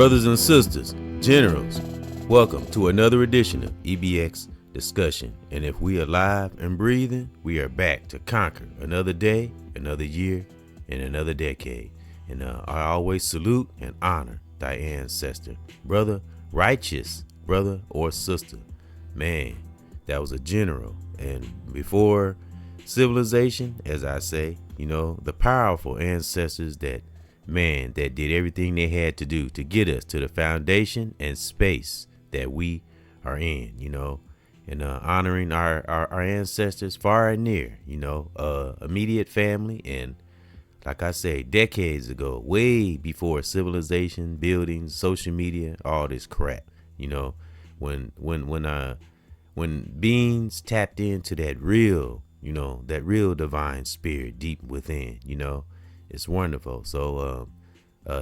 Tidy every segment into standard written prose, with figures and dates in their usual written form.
Brothers and sisters, generals, welcome to another edition of EBX Discussion. And if we are alive and breathing, we are back to conquer another day, another year, and another decade. And I always salute and honor thy ancestor, brother, righteous brother or sister. Man, that was a general. And before civilization, as I say, the powerful ancestors that did everything they had to do to get us to the foundation and space that we are in, and honoring our ancestors far and near, immediate family. And like I say, decades ago, way before civilization, buildings, social media, all this crap, when beings tapped into that real divine spirit deep within, it's wonderful. So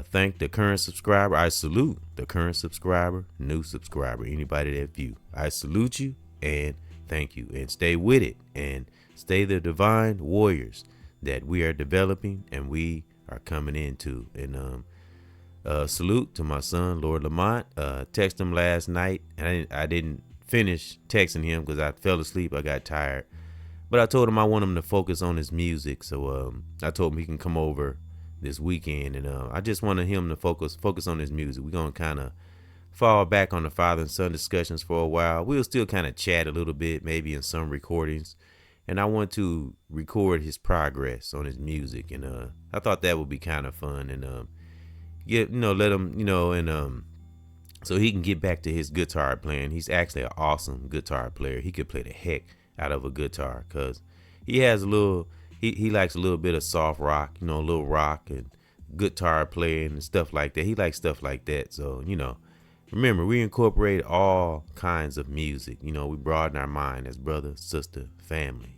thank the current subscriber. I salute the current subscriber, new subscriber, anybody that view. I salute you and thank you, and stay with it and stay the divine warriors that we are developing and we are coming into. And salute to my son, Lord Lamont. Texted him last night, and I didn't finish texting him because I fell asleep. I got tired. But I told him I want him to focus on his music. So I told him he can come over this weekend. And I just wanted him to focus on his music. We're going to kind of fall back on the father and son discussions for a while. We'll still kind of chat a little bit, maybe in some recordings. And I want to record his progress on his music. And I thought that would be kind of fun. And let him, and so he can get back to his guitar playing. He's actually an awesome guitar player. He could play the heck out of a guitar, because he has he likes a little bit of soft rock, a little rock and guitar playing and stuff like that. He likes stuff like that. So, remember, we incorporate all kinds of music. We broaden our mind as brother, sister, family,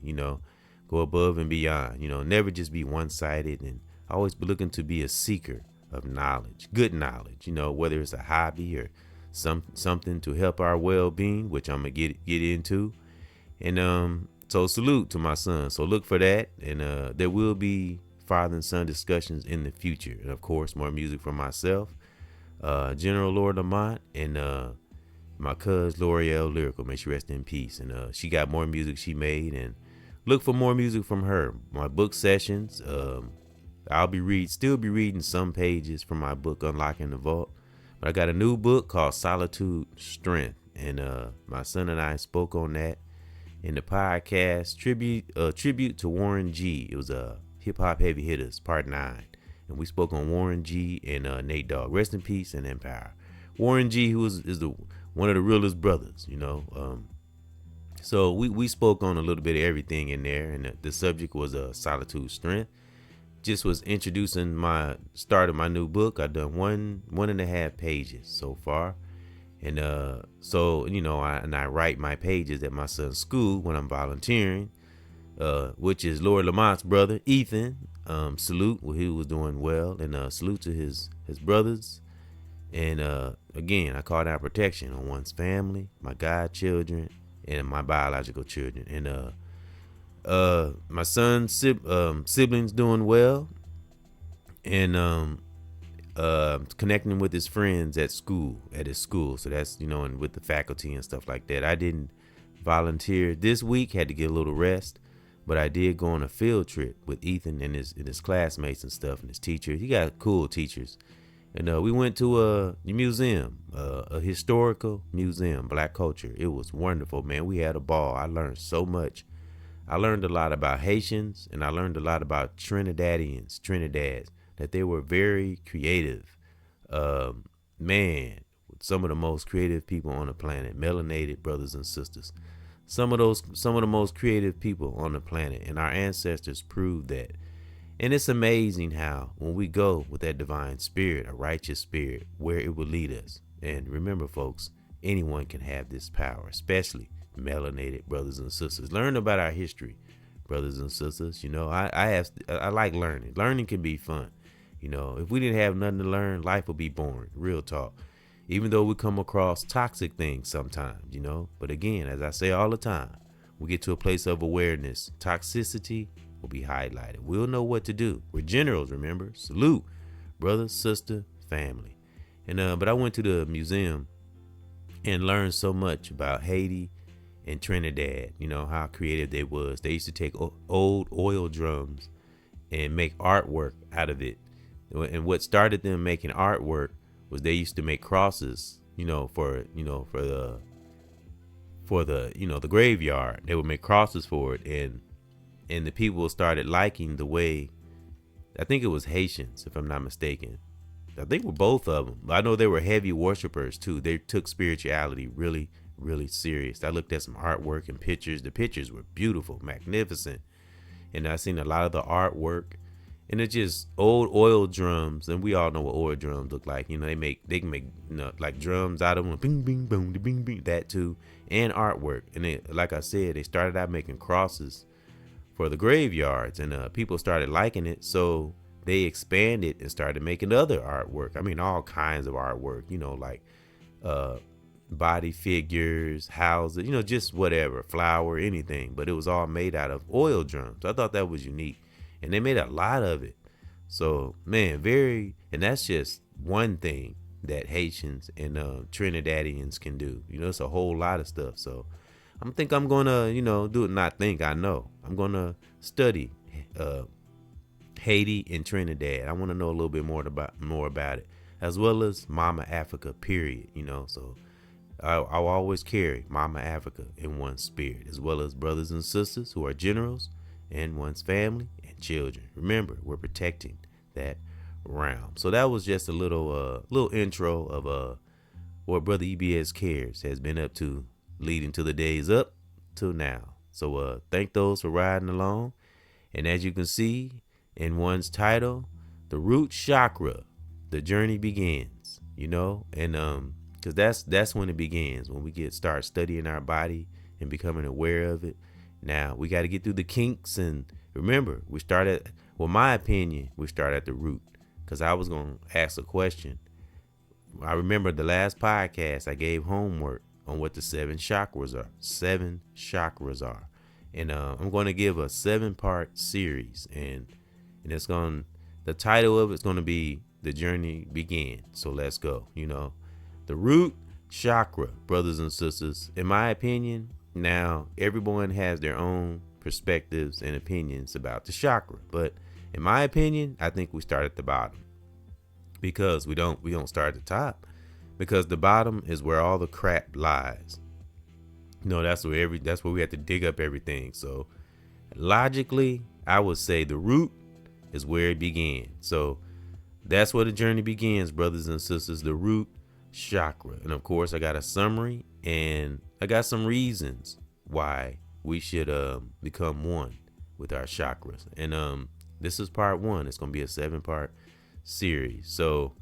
go above and beyond, never just be one-sided, and always be looking to be a seeker of knowledge, good knowledge, whether it's a hobby or something to help our well-being, which I'm going to get into. And so salute to my son. So look for that. And there will be father and son discussions in the future. And of course, more music from myself, General Lord Lamont, and my cousin L'Oreal Lyrical. May she rest in peace. And she got more music she made. And look for more music from her. My book sessions. I'll still be reading some pages from my book, Unlocking the Vault. But I got a new book called Solitude Strength. And my son and I spoke on that in the podcast tribute to Warren G. It was a Hip Hop Heavy Hitters Part 9, and we spoke on Warren G and Nate Dogg. Rest in peace and empire. Warren G, who is one of the realest brothers, So we spoke on a little bit of everything in there, and the subject was Solitude Strength. Just was introducing my start of my new book. I've done one and a half pages so far. And so, I write my pages at my son's school when I'm volunteering, which is Lord Lamont's brother, Ethan. Salute, he was doing well. And salute to his brothers. And again, I call out protection on one's family, my godchildren, and my biological children. And my son's siblings doing well. And connecting with his friends at his school. So that's, and with the faculty and stuff like that. I didn't volunteer this week, had to get a little rest, but I did go on a field trip with Ethan and his classmates and stuff, and his teachers. He got cool teachers. And we went to a museum, a historical museum, Black culture. It was wonderful, man. We had a ball. I learned so much. I learned a lot about Haitians, and I learned a lot about Trinidadians, that they were very creative. Some of the most creative people on the planet, melanated brothers and sisters. Some of the most creative people on the planet, and our ancestors proved that. And it's amazing how when we go with that divine spirit, a righteous spirit, where it will lead us. And remember, folks, anyone can have this power, especially melanated brothers and sisters. Learn about our history, brothers and sisters. I like learning. Learning can be fun. If we didn't have nothing to learn, life would be boring. Real talk. Even though we come across toxic things sometimes, But again, as I say all the time, we get to a place of awareness. Toxicity will be highlighted. We'll know what to do. We're generals, remember? Salute, brother, sister, family. And but I went to the museum and learned so much about Haiti and Trinidad. You know how creative they was. They used to take old oil drums and make artwork out of it. And what started them making artwork was they used to make crosses, for the graveyard. They would make crosses for it, and the people started liking the way, I think it was Haitians, if I'm not mistaken. I think we're both of them. I know they were heavy worshipers too. They took spirituality really, really serious. I looked at some artwork and pictures. The pictures were beautiful, magnificent. And I seen a lot of the artwork, and it's just old oil drums. And we all know what oil drums look like. You know, they can make like drums out of them, bing, bing, boom, bing, bing, that too, and artwork. And like I said, they started out making crosses for the graveyards, and people started liking it, so they expanded and started making other artwork. I mean, all kinds of artwork, like body figures, houses, just whatever, flower, anything. But it was all made out of oil drums. I thought that was unique, and they made a lot of it. So, man, and that's just one thing that Haitians and Trinidadians can do. It's a whole lot of stuff. So I'm gonna, do it. Not think, I know. I'm gonna study Haiti and Trinidad. I want to know a little bit more about it, as well as Mama Africa. Period. So I'll always carry Mama Africa in one's spirit, as well as brothers and sisters who are generals and one's family and children. Remember, we're protecting that realm. So that was just a little intro of what Brother EBXCARES has been up to, leading to the days up till now. So thank those for riding along. And as you can see in one's title, the root chakra, the journey begins, and because that's when it begins, when we start studying our body and becoming aware of it. Now we got to get through the kinks, and remember, my opinion, we start at the root, because I was going to ask a question. I remember the last podcast I gave homework on what the 7 chakras are. And I'm going to give a 7-part series, and the title of it's going to be The Journey Begins. So let's go. The root chakra, brothers and sisters, in my opinion, now everyone has their own perspectives and opinions about the chakra, but in my opinion, I think we start at the bottom, because we don't start at the top, because the bottom is where all the crap lies. That's where we have to dig up everything. So logically, I would say the root is where it began. So that's where the journey begins, brothers and sisters, the root chakra. And of course, I got a summary, and I got some reasons why we should become one with our chakras. And this is part 1. It's going to be a 7-part series. So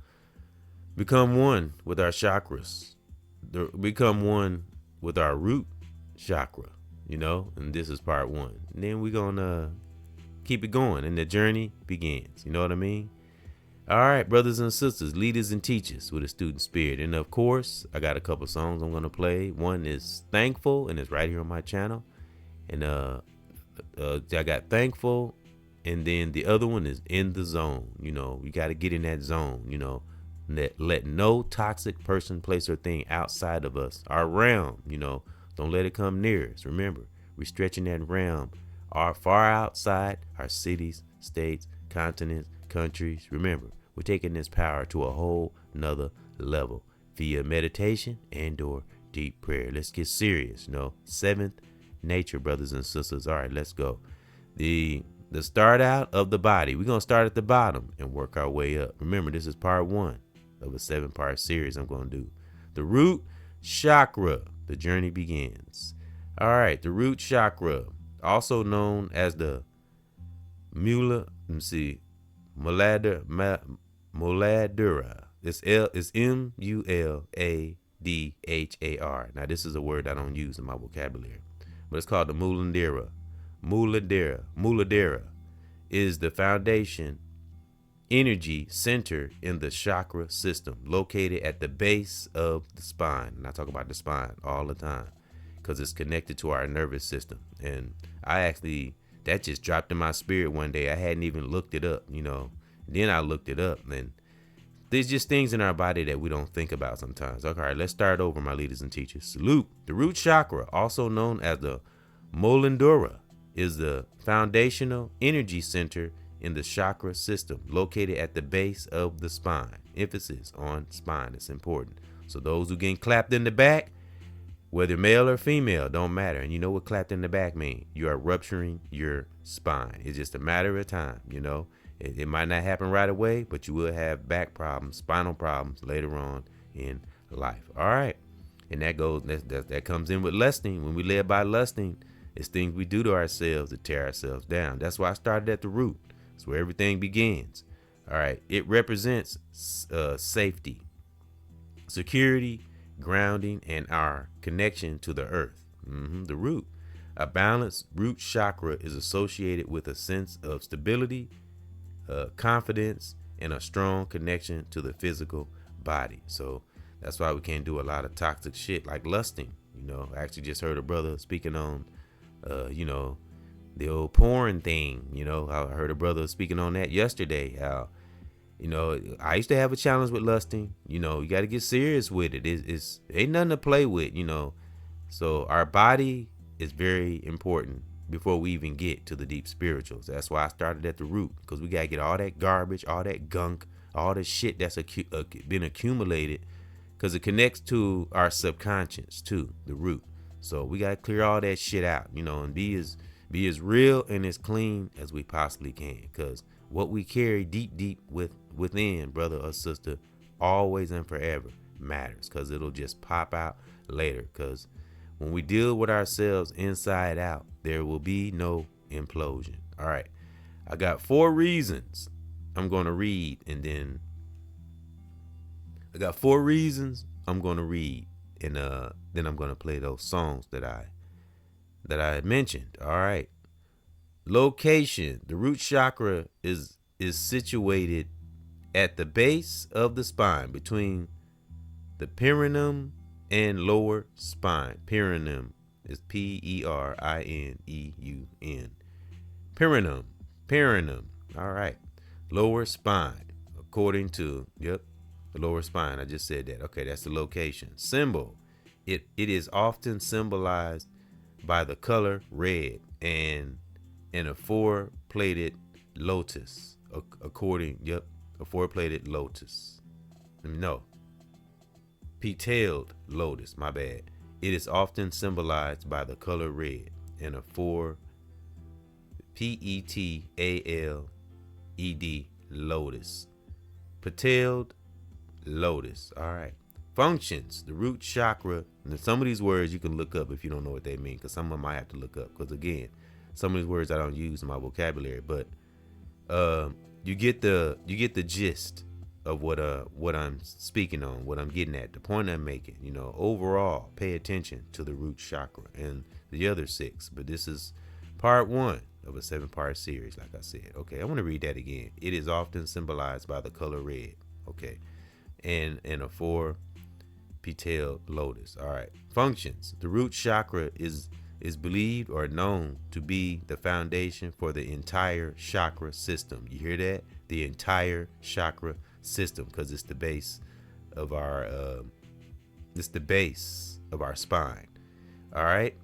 become one with our chakras. Become one with our root chakra, and this is part 1. And then we're going to keep it going, and the journey begins. You know what I mean? All right, brothers and sisters, leaders and teachers with a student spirit. And of course, I got a couple songs I'm going to play. One is Thankful, and it's right here on my channel. And I got Thankful, and then the other one is In the Zone. You got to get in that zone, let no toxic person, place, or thing outside of us, our realm, don't let it come near us. Remember, we're stretching that realm far outside our cities, states, continents, countries. Remember, we're taking this power to a whole nother level via meditation and/or deep prayer. Let's get serious. 7th nature, brothers and sisters. All right, let's go. The start out of the body. We're going to start at the bottom and work our way up. Remember, this is part 1 of a 7-part series I'm going to do. The root chakra, the journey begins. All right, the root chakra, also known as the muladhara. It's Muladhara. Now, this is a word I don't use in my vocabulary, but it's called the Muladhara. Muladhara is the foundation energy center in the chakra system, located at the base of the spine. And I talk about the spine all the time because it's connected to our nervous system. And that just dropped in my spirit one day. I hadn't even looked it up, Then I looked it up, and there's just things in our body that we don't think about sometimes. Okay, all right, let's start over, my leaders and teachers. Salute. The root chakra, also known as the Molandura, is the foundational energy center in the chakra system, located at the base of the spine. Emphasis on spine. It's important. So those who getting clapped in the back, whether male or female, don't matter. And you know what clapped in the back mean? You are rupturing your spine. It's just a matter of time, you know. It might not happen right away, but you will have back problems, spinal problems later on in life. All right. And that comes in with lusting. When we live by lusting, it's things we do to ourselves to tear ourselves down. That's why I started at the root. It's where everything begins. All right. It represents safety, security, grounding, and our connection to the earth. The root. A balanced root chakra is associated with a sense of stability, confidence, and a strong connection to the physical body. So that's why we can't do a lot of toxic shit like lusting. You know, I actually just heard a brother speaking on, you know, the old porn thing. You know, I heard a brother speaking on that yesterday. How, you know, I used to have a challenge with lusting. You know, you got to get serious with it. It's ain't nothing to play with, you know. So our body is very important before we even get to the deep spirituals. That's why I started at the root, because we got to get all that garbage, all that gunk, all the shit that's been accumulated, because it connects to our subconscious too, the root. So we got to clear all that shit out, you know, and be as real and as clean as we possibly can, because what we carry deep within, brother or sister, always and forever matters, because it'll just pop out later. Because when we deal with ourselves inside out, there will be no implosion. All right. I got 4 reasons I'm going to read, and then I got 4 reasons I'm going to read, and then I'm going to play those songs that I mentioned. All right. Location. The root chakra is situated at the base of the spine, between the perineum and lower spine. Perineum is Perineum. Perineum. All right. Lower spine. According to, the lower spine. I just said that. Okay, that's the location. Symbol. It is often symbolized by the color red and a 4-plated lotus. A 4-plated lotus. No. Petaled lotus, my bad. It is often symbolized by the color red and a 4 Petaled lotus. Petaled lotus. All right. Functions. The root chakra. And some of these words you can look up if you don't know what they mean, because some of them I have to look up, because again, some of these words I don't use in my vocabulary. But you get the gist of what I'm speaking on, what I'm getting at, the point I'm making. You know, overall, pay attention to the root chakra and the other 6. But this is part 1 of a 7-part series, like I said. Okay, I want to read that again. It is often symbolized by the color red. Okay, and a 4 petaled lotus. All right. Functions. The root chakra is believed or known to be the foundation for the entire chakra system. You hear that? The entire chakra system, because it's the base of our spine. All right.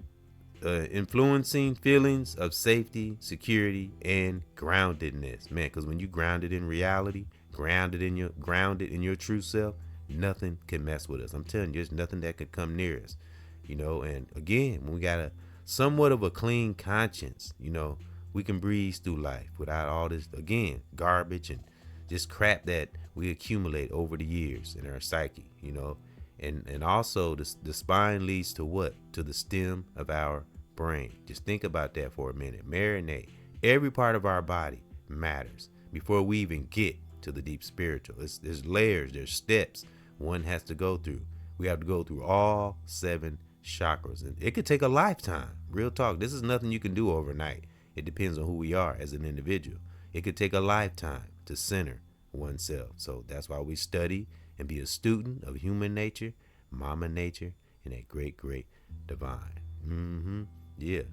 Influencing feelings of safety, security, and groundedness, man. Because when you grounded in reality, grounded in your true self, nothing can mess with us. I'm telling you, there's nothing that could come near us. You know, and again, when we got a somewhat of a clean conscience, you know, we can breeze through life without all this, again, garbage and just crap that we accumulate over the years in our psyche, you know. And also the spine leads to what? To the stem of our brain. Just think about that for a minute. Marinate. Every part of our body matters before we even get to the deep spiritual. There's layers, there's steps one has to go through. We have to go through all 7 chakras, and it could take a lifetime. Real talk. This is nothing you can do overnight. It depends on who we are as an individual. It could take a lifetime to center oneself. So that's why we study and be a student of human nature, mama nature, and that great divine. Yeah.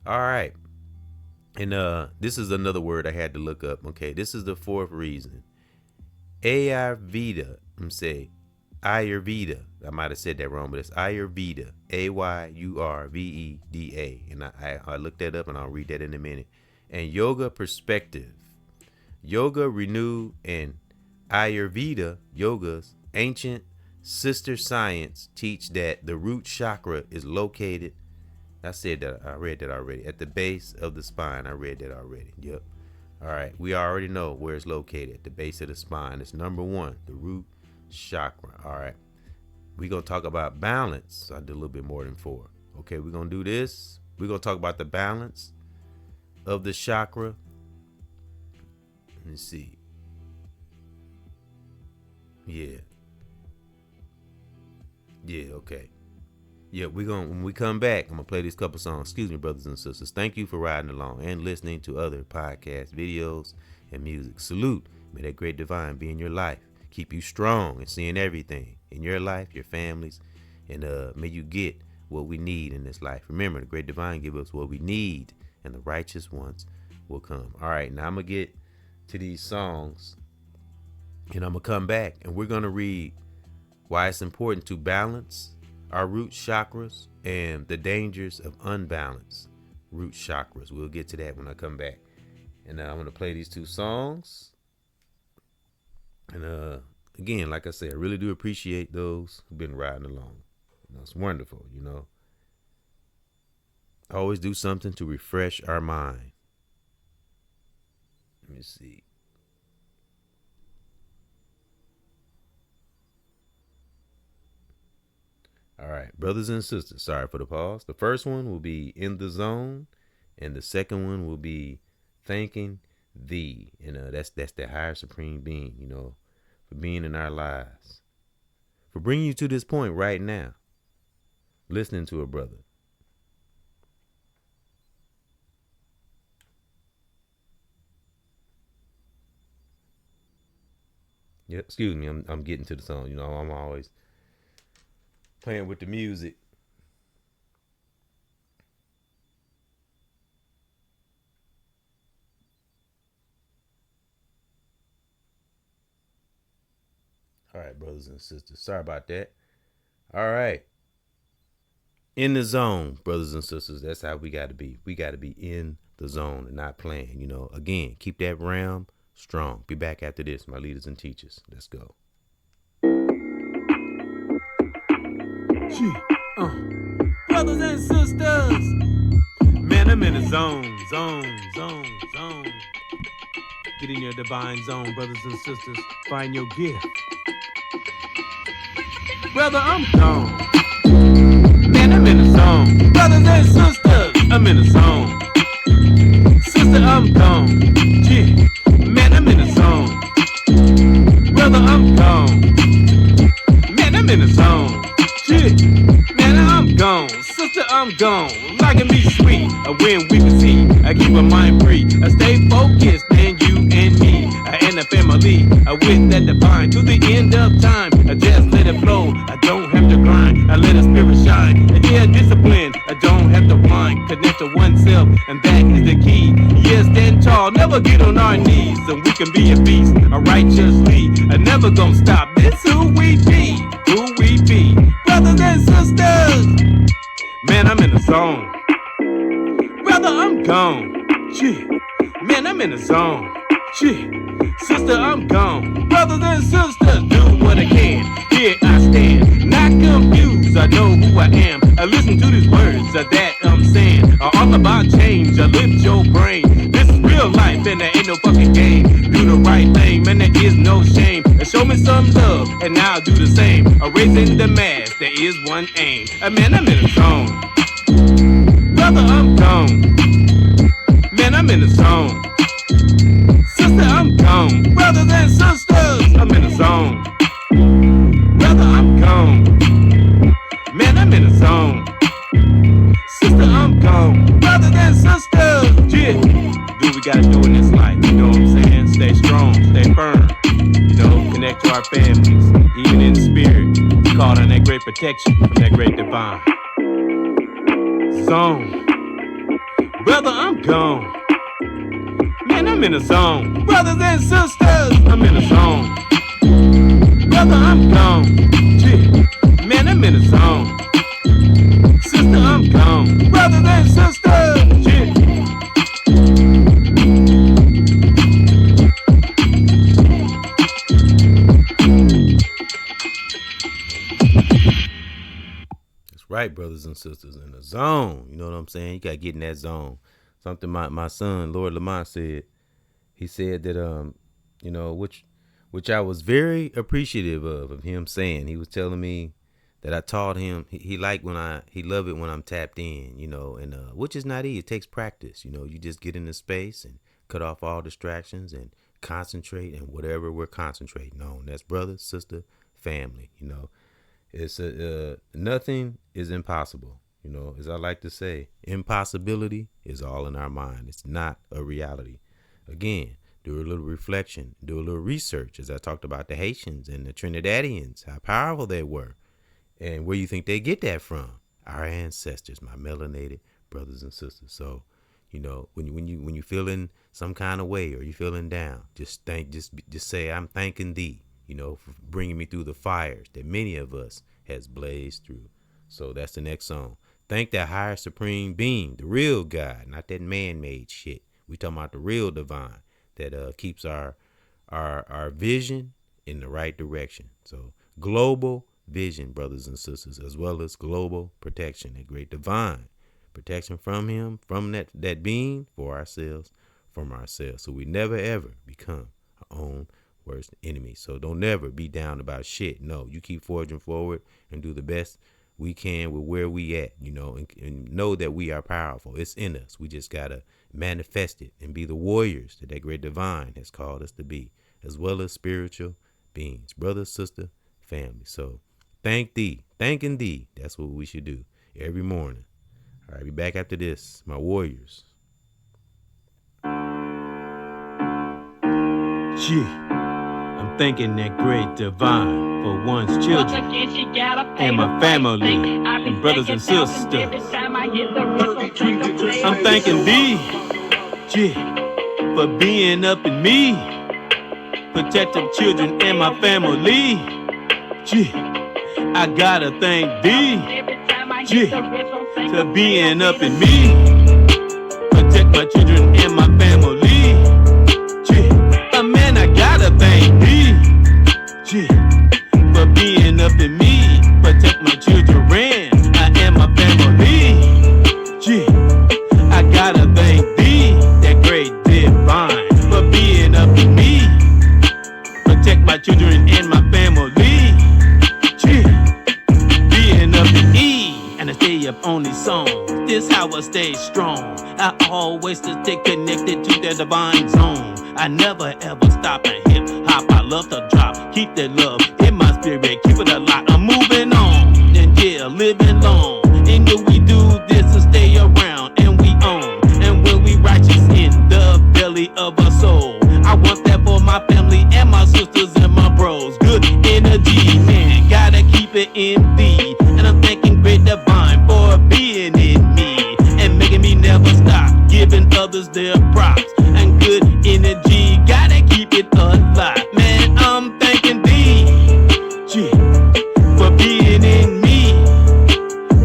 All right. And this is another word I had to look up. Okay, this is the 4th reason. Ayurveda. I'm saying Ayurveda. I might have said that wrong, but it's Ayurveda. Ayurveda. And I looked that up and I'll read that in a minute. And yoga perspective. Yoga renewed and Ayurveda, yoga's ancient sister science, teach that the root chakra is located. I read that already. At the base of the spine. I read that already. Yep. All right. We already know where it's located. At the base of the spine. It's number 1, the root chakra. All right. We're going to talk about balance. I did a little bit more than 4. Okay. We're going to do this. We're going to talk about the balance of the chakra. Let me see. Yeah. Okay. Yeah, when we come back, I'm gonna play these couple songs. Excuse me, brothers and sisters. Thank you for riding along and listening to other podcasts, videos, and music. Salute. May that great divine be in your life. Keep you strong and seeing everything in your life, your families, and may you get what we need in this life. Remember, the great divine give us what we need, and the righteous ones will come. All right, now I'm gonna get to these songs, and I'm gonna come back, and we're gonna read why it's important to balance our root chakras and the dangers of unbalanced root chakras. We'll get to that when I come back. And I'm going to play these 2 songs. And again, like I said, I really do appreciate those who've been riding along. It's wonderful, Always do something to refresh our mind. Let me see. All right, brothers and sisters, sorry for the pause. The first one will be In the Zone, and the second one will be Thanking Thee. And that's the higher supreme being, for being in our lives, for bringing you to this point right now, listening to a brother. Yeah, excuse me, I'm getting to the song. I'm always playing with the music. All right, brothers and sisters. Sorry about that. All right. In the zone, brothers and sisters. That's how we got to be. We got to be in the zone and not playing. Again, keep that realm strong. Be back after this, my leaders and teachers. Let's go. Brothers and sisters, man, I'm in a zone. Get in your divine zone, brothers and sisters. Find your gift. Brother, I'm gone. Man, I'm in a zone. Brothers and sisters, I'm in a zone. Sister, I'm gone. Yeah, man, I'm in a zone. Brother, I'm gone. Man, I'm in a zone. Yeah, man, I'm gone. Sister, I'm gone. Like me sweet, when we can see. I keep my mind free. I stay focused, man, you and me. And the family, with that divine. To the end of time, I just let it flow. I don't have to grind. I let the spirit shine. And yeah, discipline. I don't have to whine. Connect to oneself, and that is the key. Yeah, stand tall, never get on our knees. And we can be a beast, a righteously. I never gonna stop. This who we be. Who we be. Brothers and sisters, man, I'm in the zone. Brother, I'm gone. Yeah. Man, I'm in the zone. Yeah. Sister, I'm gone. Brothers and sisters, do what I can. Here I stand, not confused. I know who I am. I listen to these words that I'm saying. All about change. I lift your brain. This is real life, and there ain't no fucking game. Do the right thing, man, there is no shame. Show me some love, and I'll do the same. Raising the mass, there is one aim. Man, I'm in the zone. Brother, I'm gone. Man, I'm in the zone. Sister, I'm gone. Brothers and sisters, I'm in the zone. Brother, I'm gone. Man, I'm in the zone. Sister, I'm gone. Brothers and sisters, yeah. Do what we gotta do in this life, you know what I'm saying? Stay strong, stay firm. Connect to our families, even in spirit. Call on that great protection from that great divine. Zone. Brother, I'm gone. Man, I'm in a zone. Brothers and sisters, I'm in a zone. Brother, I'm gone. Yeah. Man, I'm in the zone. Sister, I'm gone. Brothers and sisters. Yeah. That's right, brothers and sisters, in the zone. You know what I'm saying? You gotta get in that zone. Something my son, Lord Lamont, said. He said that you know, which I was very appreciative of him saying. He was telling me that I taught him he liked when he loved it when I'm tapped in, you know, and which is not easy. It takes practice, you know. You just get into space and cut off all distractions and concentrate and whatever we're concentrating on. That's brother, sister, family, you know. It's nothing is impossible. You know, as I like to say, impossibility is all in our mind. It's not a reality. Again, do a little reflection, do a little research, as I talked about the Haitians and the Trinidadians, how powerful they were, and where you think they get that from. Our ancestors, my melanated brothers and sisters. So, you know, when you feeling some kind of way or you feeling down, just say, I'm thanking thee, you know, for bringing me through the fires that many of us has blazed through. So that's the next song. Thank that higher supreme being, the real God, not that man-made shit. We talking about the real divine that keeps our vision in the right direction. So global vision, brothers and sisters, as well as global protection, a great divine protection from him, from that being, for ourselves, from ourselves. So we never ever become our own worst enemy. So don't never be down about shit. No, you keep forging forward and do the best we can with where we at, you know, and know that we are powerful. It's in us. We just gotta manifest it and be the warriors that great divine has called us to be, as well as spiritual beings, brother, sister, family. So thanking thee. That's what we should do every morning. All right, be back after this, my warriors. Yeah. I'm thanking that great divine for one's children and my family and brothers and sisters. I'm thanking thee, yeah, for being up in me, protecting children and my family. Yeah, I gotta thank thee, yeah, for being up in me, protect my children and my family. Man, I gotta thank thee, yeah, for being up in me, protect my children and my family. Yeah, I gotta thank thee, that great divine, for being up in me, protect my children and my family. Yeah, being up in me, and I stay up on these songs. This how I stay strong. I always stay connected to the divine zone. I never ever stop and hip hop. I love to drop, keep that love in my spirit, keep it alive. I'm moving on, and yeah, living long. And yeah, we do this to stay around, and we own. And when we righteous in the belly of our soul, I want that for my family and my sisters and my bros. Good energy, man, gotta keep it in thee. And I'm thanking great divine for being in me and making me never stop, giving others their props and good energy. Gotta keep it alive, man. I'm thanking thee, yeah, for being in me,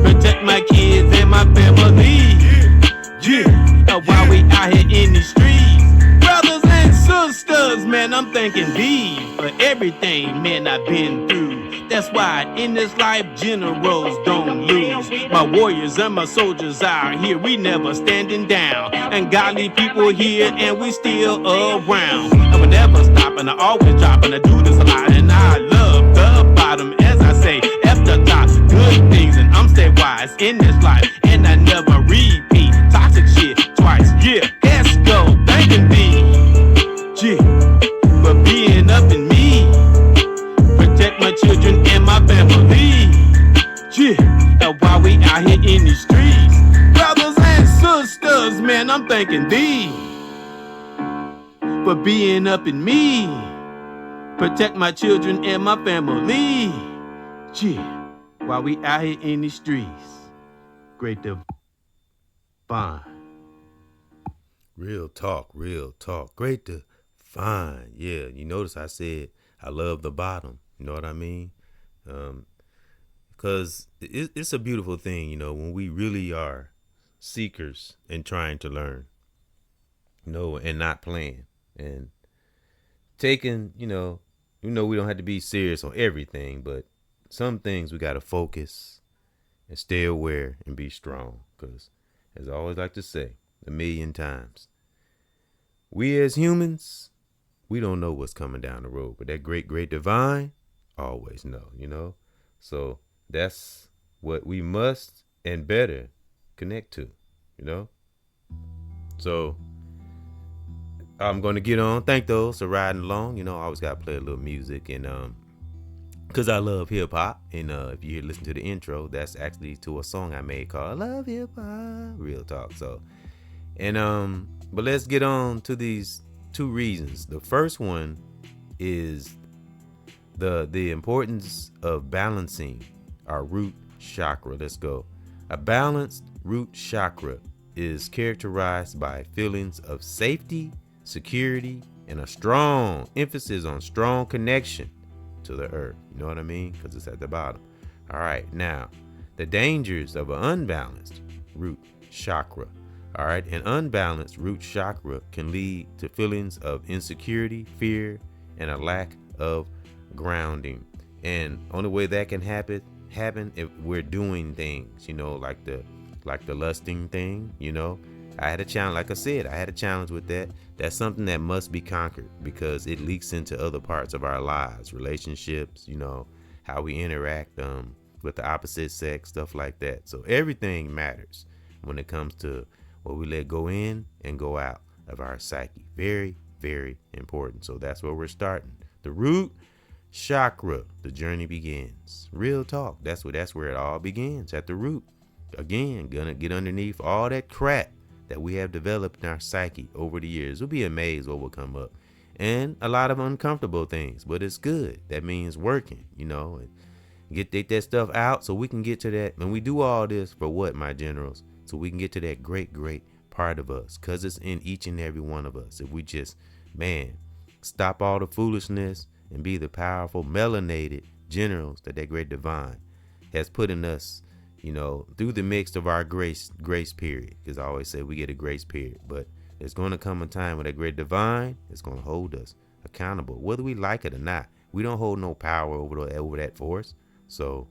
protect my kids and my family. Yeah, while we out here in these streets, brothers and sisters, man, I'm thanking thee for everything, man, I've been through. That's why in this life, generals don't lose. My warriors and my soldiers are here. We never standing down. And godly people here, and we still around. I will never stop, and I always drop, and I do this a lot. And I love the bottom, as I say, F the top. Good things, and I'm stay wise in this life. And I never repeat toxic shit twice. Yeah, let's go. Thanking thee, yeah, for being up in me, protect my children and my family. Yeah, while we out here in these streets, brothers and sisters, man, I'm thanking thee for being up in me, protect my children and my family. Yeah, while we out here in these streets, great divine. Real talk, great to find. Yeah, you notice I said I love the bottom. You know what I mean? Because it's a beautiful thing, when we really are seekers and trying to learn, and not playing and taking, we don't have to be serious on everything, but some things we got to focus and stay aware and be strong. Because as I always like to say 1,000,000 times, we as humans, we don't know what's coming down the road, but that great, great divine always know. So that's what we must and better connect to. So I'm going to get on. Thank those for riding along. I always got to play a little music, and because I love hip hop. And if you listen to the intro, that's actually to a song I made called "I Love Hip Hop." Real talk. So, and but let's get on to these 2 reasons. The first one is the importance of balancing our root chakra. Let's go. A balanced root chakra is characterized by feelings of safety, security, and a strong emphasis on strong connection to the earth. You know what I mean? Because it's at the bottom. All right. Now, the dangers of an unbalanced root chakra. All right. An unbalanced root chakra can lead to feelings of insecurity, fear, and a lack of grounding. And only way that can happen if we're doing things, like the lusting thing. I had a challenge. Like I said, I had a challenge with that. That's something that must be conquered because it leaks into other parts of our lives, relationships, how we interact with the opposite sex, stuff like that. So everything matters when it comes to what we let go in and go out of our psyche. Very, very important. So that's where we're starting. The root chakra, the journey begins. Real talk. That's where it all begins, at the root. Again, gonna get underneath all that crap that we have developed in our psyche over the years. We'll be amazed what will come up. And a lot of uncomfortable things, but it's good. That means working, and get that stuff out so we can get to that. And we do all this for what, my generals? So we can get to that great, great part of us, because it's in each and every one of us. If we just, stop all the foolishness and be the powerful melanated generals that great divine has put in us, through the mix of our grace period. Because I always say we get a grace period, but there's going to come a time when that great divine is going to hold us accountable, whether we like it or not. We don't hold no power over that force. So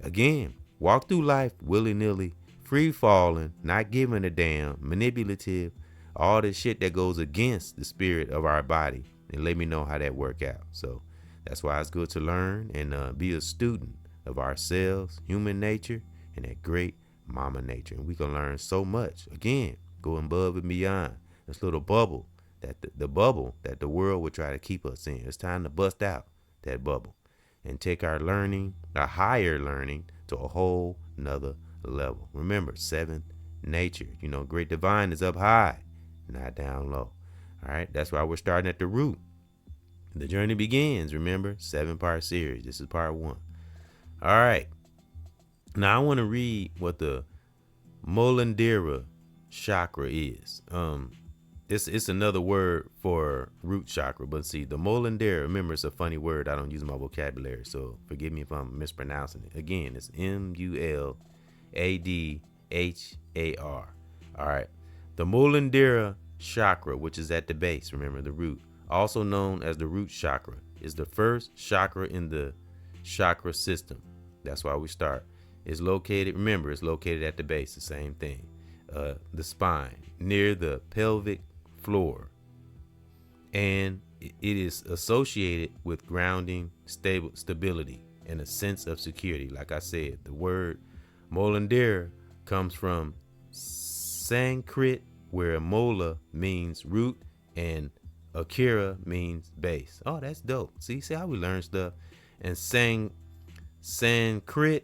again, walk through life willy-nilly, free falling, not giving a damn, manipulative, all the shit that goes against the spirit of our body, and let me know how that work out. So that's why it's good to learn and be a student of ourselves, human nature, and that great mama nature. And we can learn so much. Again, going above and beyond this little bubble, that the bubble that the world would try to keep us in. It's time to bust out that bubble and take our learning, our higher learning, to a whole nother level. Remember, 7th nature. Great divine is up high, not down low. All right. That's why we're starting at the root. The journey begins. Remember, 7-part series. This is part 1. All right. Now I want to read what the Muladhara chakra is. It's another word for root chakra, but see, the Muladhara, remember, it's a funny word. I don't use my vocabulary, so forgive me if I'm mispronouncing it. Again, it's Muladhar. All right. The Muladhara chakra, which is at the base, remember, the root, also known as the root chakra, is the first chakra in the chakra system. That's why we start. It's located at the base, the same thing. The spine, near the pelvic floor. And it is associated with grounding, stability, and a sense of security. Like I said, the word Muladhara comes from Sanskrit, where Mula means root and Akira means base. Oh, that's dope. See how we learn stuff. And Sanskrit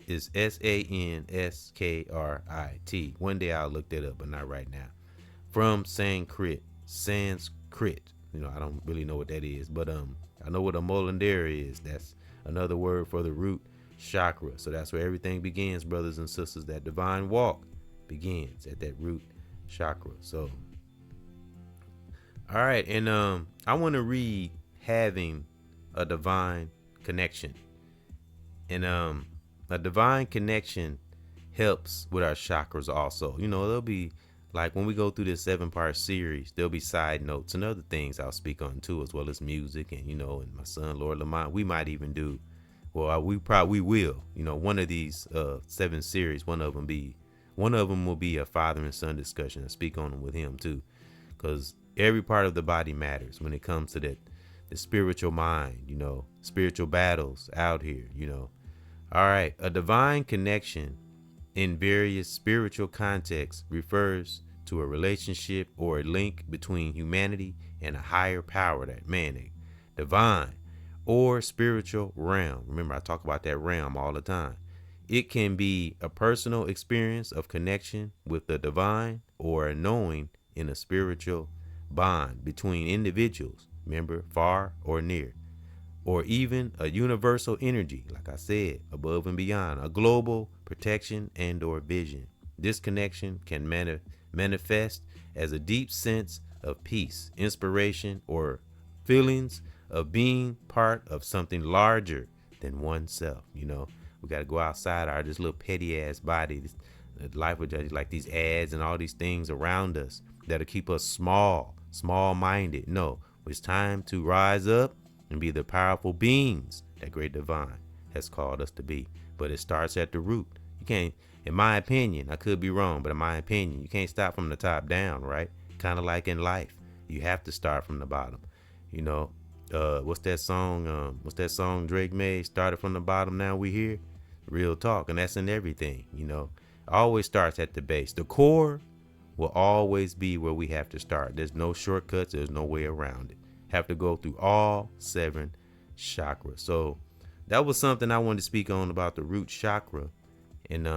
is Sanskrit. One day I'll look that up, but not right now. From Sanskrit. I don't really know what that is, but I know what a Muladhara is. That's another word for the root chakra. So that's where everything begins, brothers and sisters. That divine walk begins at that root chakra. So, all right, and I want to read having a divine connection. And a divine connection helps with our chakras also. There'll be, like, when we go through this 7-part series, there'll be side notes and other things I'll speak on too, as well as music. And and my son Lord Lamont, we might even do, well, we will, one of these 7 series, one of them will be a father and son discussion. I speak on them with him too, because every part of the body matters when it comes to that, the spiritual mind, spiritual battles out here. All right, a divine connection in various spiritual contexts refers to a relationship or a link between humanity and a higher power, that divine or spiritual realm. Remember, I talk about that realm all the time. It can be a personal experience of connection with the divine, or a knowing in a spiritual bond between individuals, remember, far or near, or even a universal energy, like I said, above and beyond, a global protection and or vision. This connection can manifest as a deep sense of peace, inspiration, or feelings of being part of something larger than oneself. We got to go outside our this little petty ass body, this life with like these ads and all these things around us that'll keep us small-minded. No, it's time to rise up and be the powerful beings that great divine has called us to be. But it starts at the root. You can't, in my opinion, I could be wrong, but in my opinion, you can't start from the top down, right? Kind of like in life, you have to start from the bottom. What's that song Drake made? Started from the bottom, now we here. Real talk. And that's in everything. Always starts at the base. The core will always be where we have to start. There's no shortcuts. There's no way around it. Have to go through all 7 chakras. So that was something I wanted to speak on about the root chakra. And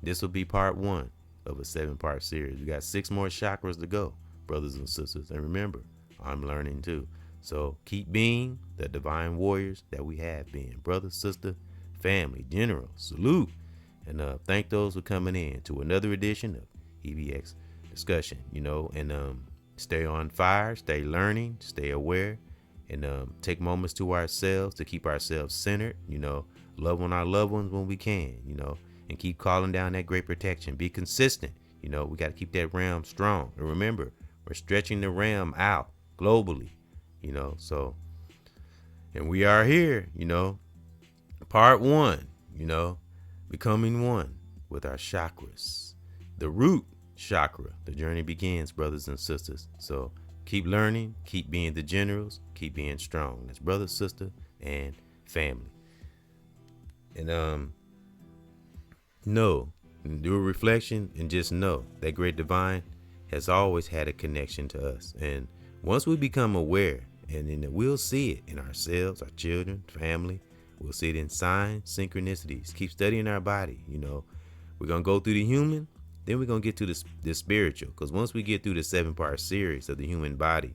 this will be part 1 of a 7-part series. We got 6 more chakras to go, brothers and sisters. And remember, I'm learning too. So keep being the divine warriors that we have been. Brother, sister, family, general, salute. And thank those for coming in to another edition of EBX discussion, and stay on fire, stay learning, stay aware, and take moments to ourselves to keep ourselves centered, love on our loved ones when we can, and keep calling down that great protection. Be consistent. We got to keep that realm strong. And remember, we're stretching the realm out globally, so, and we are here, part 1, becoming one with our chakras. The root chakra, the journey begins, brothers and sisters. So keep learning, keep being the generals, keep being strong. That's brother, sister, and family. And do a reflection and just know that great divine has always had a connection to us. And once we become aware, and then we'll see it in ourselves, our children, family. We'll see it in signs, synchronicities. Keep studying our body. We're going to go through the human, then we're going to get to the spiritual. Because once we get through the 7-part series of the human body,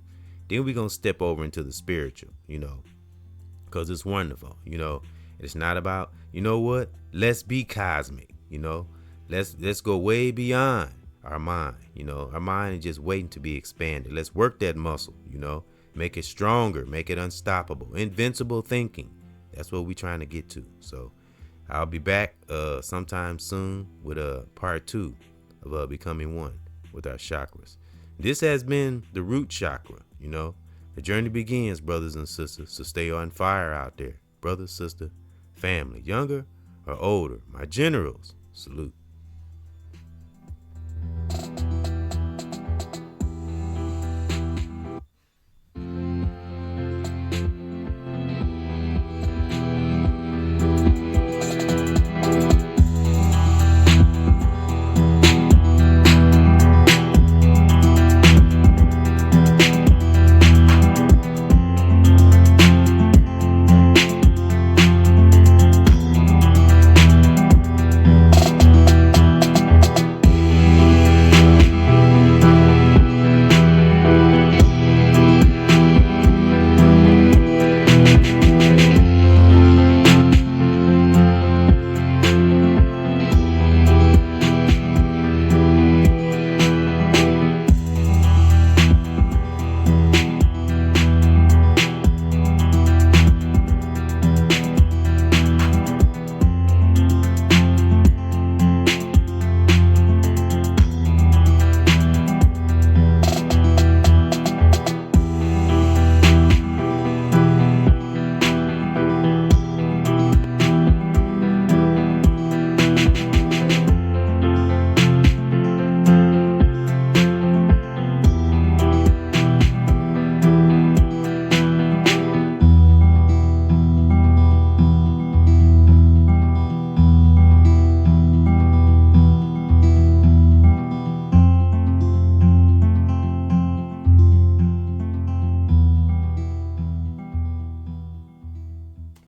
then we're going to step over into the spiritual, because it's wonderful. It's not about, let's be cosmic, let's go way beyond our mind. Our mind is just waiting to be expanded. Let's work that muscle, make it stronger, make it unstoppable, invincible thinking. That's what we're trying to get to. So I'll be back sometime soon with part 2 of becoming one with our chakras. This has been the root chakra. The journey begins, brothers and sisters. So stay on fire out there, brother, sister, family, younger or older. My generals, salute.